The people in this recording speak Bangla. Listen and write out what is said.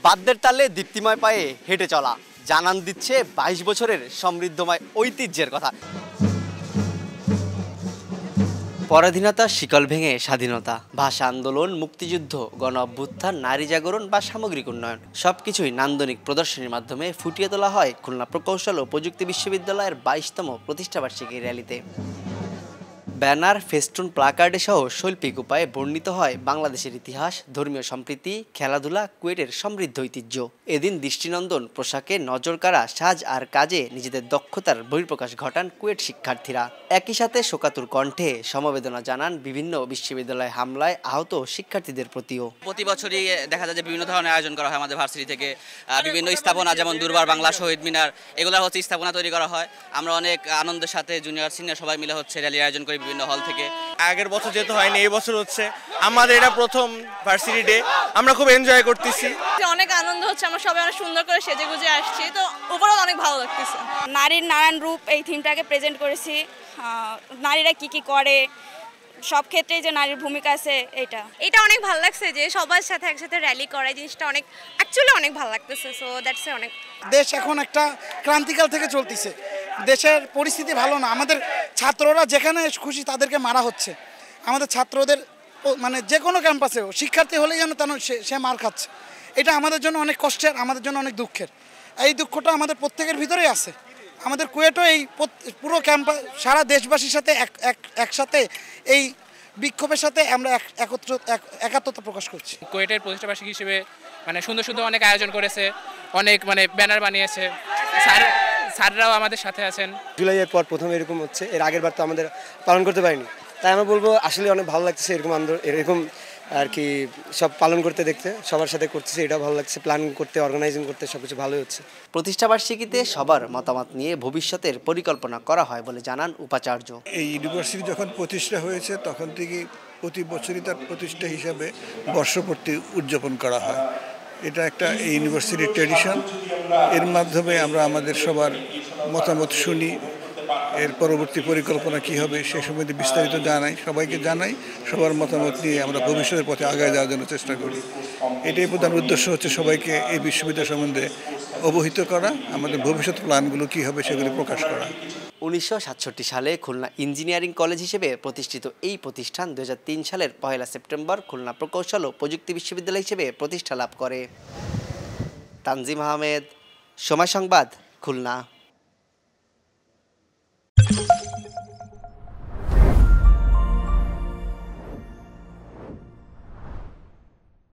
বাদ্যের তালে দীপ্তিময় পায়ে হেঁটে চলা জানান দিচ্ছে ২২ বছরের সমৃদ্ধময় ঐতিহ্যের কথা। পরাধীনতার শিকল ভেঙে স্বাধীনতা, ভাষা আন্দোলন, মুক্তিযুদ্ধ, গণ অভ্যুত্থান, নারী জাগরণ বা সামগ্রিক উন্নয়ন সবকিছুই নান্দনিক প্রদর্শনীর মাধ্যমে ফুটিয়ে তোলা হয় খুলনা প্রকৌশল ও প্রযুক্তি বিশ্ববিদ্যালয়ের ২২তম প্রতিষ্ঠাবার্ষিকী র্যালিতে। ব্যানার, ফেস্টুন, প্লাকার্ডে সহ শৈল্পিক উপায়ে বর্ণিত হয় বাংলাদেশের ইতিহাস, ধর্মীয় সম্প্রীতি, খেলাধুলা, কুয়েটের সমৃদ্ধ ঐতিহ্য। এদিন দৃষ্টিনন্দন পোশাকে নজর কাড়া সাজ আর কাজে নিজেদের দক্ষতার বহিঃপ্রকাশ ঘটান কুয়েট শিক্ষার্থীরা। একই সাথে শোকাতুর কণ্ঠে সমবেদনা জানান বিভিন্ন বিশ্ববিদ্যালয় হামলায় আহত শিক্ষার্থীদের প্রতিও। প্রতি বছরই দেখা যায় যে বিভিন্ন ধরনের আয়োজন করা হয় আমাদের ভার্সিটি থেকে। বিভিন্ন স্থাপনা যেমন দুর্বার বাংলা, শহীদ মিনার, এগুলো হচ্ছে স্থাপনা তৈরি করা হয়। আমরা অনেক আনন্দের সাথে জুনিয়র সিনিয়র সবাই মিলে হচ্ছে র্যালি আয়োজন করি বিভিন্ন হল থেকে। আগের বছর যেহেতু হয়নি, এই বছর হচ্ছে আমাদের এটা প্রথম ভার্সিটি ডে, আমরা খুব এনজয় করতেছি। অনেক আনন্দ হচ্ছে, আমরা সবাই অনেক সুন্দর করে সেজে গুজে আসছি, তো ওভারঅল অনেক ভালো লাগতেছে। নারীর নানান রূপ এই থিমটাকে প্রেজেন্ট করেছি। নারীরা কি করে, সব ক্ষেত্রেই যে নারীর ভূমিকা আছে, এটা অনেক ভালো লাগছে যে সবার সাথে একসাথে র্যালি করা, জিনিসটা অনেক অ্যাকচুয়ালি অনেক ভালো লাগতেছে। সো দ্যাটস অনেক। দেশ এখন একটা ক্রান্তিকাল থেকে চলতেছে, দেশের পরিস্থিতি ভালো না। আমাদের ছাত্ররা যেখানে খুশি তাদেরকে মারা হচ্ছে। আমাদের ছাত্রদের মানে যে কোনো ক্যাম্পাসেও শিক্ষার্থী হলেই যেন সে মার খাচ্ছে। এটা আমাদের জন্য অনেক কষ্টের, আমাদের জন্য অনেক দুঃখের। এই দুঃখটা আমাদের প্রত্যেকের ভিতরেই আছে। আমাদের কুয়েটও এই পুরো ক্যাম্পাস সারা দেশবাসীর সাথে একসাথে এই বিক্ষোভের সাথে আমরা একাত্মতা প্রকাশ করছি। কুয়েটের প্রতিষ্ঠাবার্ষিকী হিসেবে মানে সুন্দর সুন্দর অনেক আয়োজন করেছে, অনেক ব্যানার বানিয়েছে। স্যাররাও আমাদের সাথে আছেন। জুলাইয়ের পর প্রথম এরকম হচ্ছে, এর আগের বার তো আমাদের পালন করতে পারিনি, তাই আমরা বলবো আসলে অনেক ভালো লাগছে এরকম আর কি সব পালন করতে, দেখতে সবার সাথে করতেছে, এটাও ভালো লাগছে। প্ল্যান করতে, অর্গানাইজিং করতে সবকিছু ভালোই হচ্ছে। প্রতিষ্ঠাবার্ষিকীতে সবার মতামত নিয়ে ভবিষ্যতের পরিকল্পনা করা হয় বলে জানান উপাচার্য। এই ইউনিভার্সিটি যখন প্রতিষ্ঠা হয়েছে তখন থেকে প্রতি বছরই তার প্রতিষ্ঠা হিসাবে বর্ষপূর্তি উদযাপন করা হয়। এটা একটা এই ইউনিভার্সিটির ট্র্যাডিশন। এর মাধ্যমে আমরা আমাদের সবার মতামত শুনি, এর পরবর্তী পরিকল্পনা কী হবে সে সম্বন্ধে বিস্তারিত সবাইকে জানাই। সবার মতামত নিয়ে আমরা ভবিষ্যতের পথে আগায় যাওয়ার জন্য চেষ্টা করি। এটাই প্রধান উদ্দেশ্য হচ্ছে সবাইকে এই বিশ্ববিদ্যালয় সম্বন্ধে অবহিত করা, আমাদের ভবিষ্যৎ প্ল্যানগুলো কী হবে সেগুলি প্রকাশ করা। 1967 সালে খুলনা ইঞ্জিনিয়ারিং কলেজ হিসেবে প্রতিষ্ঠিত এই প্রতিষ্ঠান 2003 সালের 1 সেপ্টেম্বর খুলনা প্রকৌশল ও প্রযুক্তি বিশ্ববিদ্যালয় হিসেবে প্রতিষ্ঠা লাভ করে। তানজিম আহমেদ, সময় সংবাদ, খুলনা।